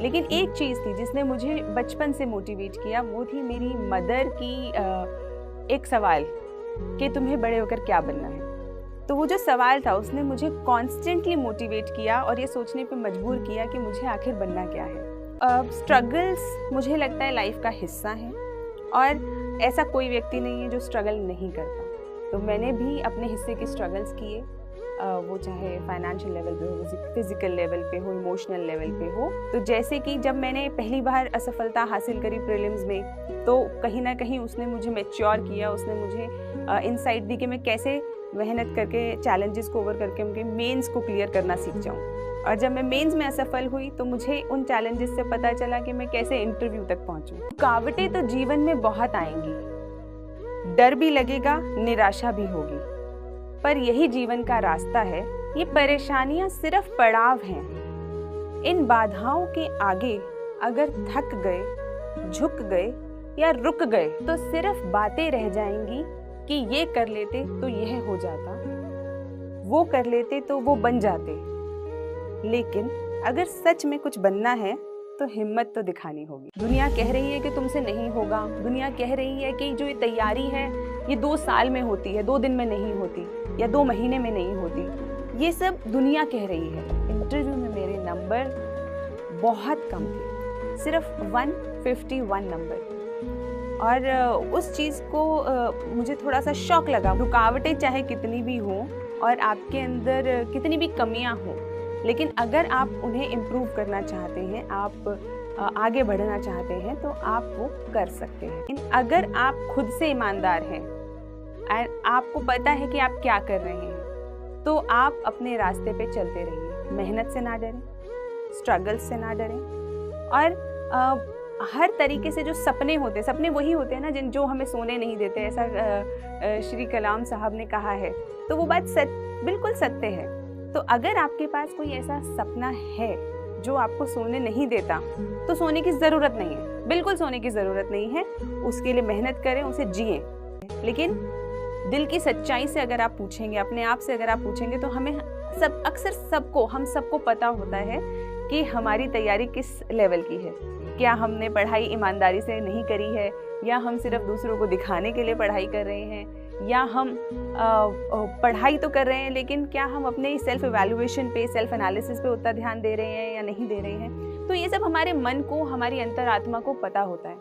लेकिन एक चीज़ थी जिसने मुझे बचपन से मोटिवेट किया, वो थी मेरी मदर की एक सवाल कि तुम्हें बड़े होकर क्या बनना है। तो वो जो सवाल था उसने मुझे कॉन्स्टेंटली मोटिवेट किया और ये सोचने पे मजबूर किया कि मुझे आखिर बनना क्या है। स्ट्रगल्स मुझे लगता है लाइफ का हिस्सा है और ऐसा कोई व्यक्ति नहीं है जो स्ट्रगल नहीं करता। तो मैंने भी अपने हिस्से के स्ट्रगल्स किए, वो चाहे फाइनेंशियल लेवल पे हो, फिजिकल लेवल पे हो, इमोशनल लेवल पे हो। तो जैसे कि जब मैंने पहली बार असफलता हासिल करी प्रीलिम्स में, तो कहीं ना कहीं उसने मुझे मैच्योर किया, उसने मुझे इनसाइट दी कि मैं कैसे मेहनत करके चैलेंजेस को ओवर करके उनके मेंस को क्लियर करना सीख जाऊँ। और जब मैं मेंस में असफल हुई तो मुझे उन चैलेंजेस से पता चला कि मैं कैसे इंटरव्यू तक पहुँचूँ। रुकावटें तो जीवन में बहुत आएंगी, डर भी लगेगा, निराशा भी होगी, पर यही जीवन का रास्ता है। ये परेशानियां सिर्फ पड़ाव हैं। इन बाधाओं के आगे अगर थक गए, झुक गए या रुक गए तो सिर्फ बातें रह जाएंगी कि ये कर लेते तो यह हो जाता, वो कर लेते तो वो बन जाते। लेकिन अगर सच में कुछ बनना है तो हिम्मत तो दिखानी होगी। दुनिया कह रही है कि तुमसे नहीं होगा, दुनिया कह रही है कि जो ये तैयारी है ये 2 साल में होती है, 2 दिन में नहीं होती या 2 महीने में नहीं होती। ये सब दुनिया कह रही है। इंटरव्यू में मेरे नंबर बहुत कम थे, सिर्फ 151 नंबर। और उस चीज़ को मुझे थोड़ा सा शॉक लगा। रुकावटें चाहे कितनी भी हों और आपके अंदर कितनी भी कमियां हों, लेकिन अगर आप उन्हें इम्प्रूव करना चाहते हैं, आप आगे बढ़ना चाहते हैं तो आप वो कर सकते हैं। अगर आप खुद से ईमानदार हैं और आपको पता है कि आप क्या कर रहे हैं, तो आप अपने रास्ते पे चलते रहिए। मेहनत से ना डरें, स्ट्रगल्स से ना डरें और हर तरीके से जो सपने होते हैं, सपने वही होते हैं ना जो हमें सोने नहीं देते, ऐसा श्री कलाम साहब ने कहा है। तो वो बात बिल्कुल सत्य है। तो अगर आपके पास कोई ऐसा सपना है जो आपको सोने नहीं देता, तो सोने की ज़रूरत नहीं है, बिल्कुल सोने की ज़रूरत नहीं है। उसके लिए मेहनत करें, उसे जिएं। लेकिन दिल की सच्चाई से अगर आप पूछेंगे, अपने आप से अगर आप पूछेंगे, तो हमें हम सबको पता होता है कि हमारी तैयारी किस लेवल की है। क्या हमने पढ़ाई ईमानदारी से नहीं करी है, या हम सिर्फ दूसरों को दिखाने के लिए पढ़ाई कर रहे हैं, या हम पढ़ाई तो कर रहे हैं लेकिन क्या हम अपने सेल्फ इवैल्यूएशन पे, सेल्फ एनालिसिस पे उतना ध्यान दे रहे हैं या नहीं दे रहे हैं। तो ये सब हमारे मन को, हमारी अंतरात्मा को पता होता है।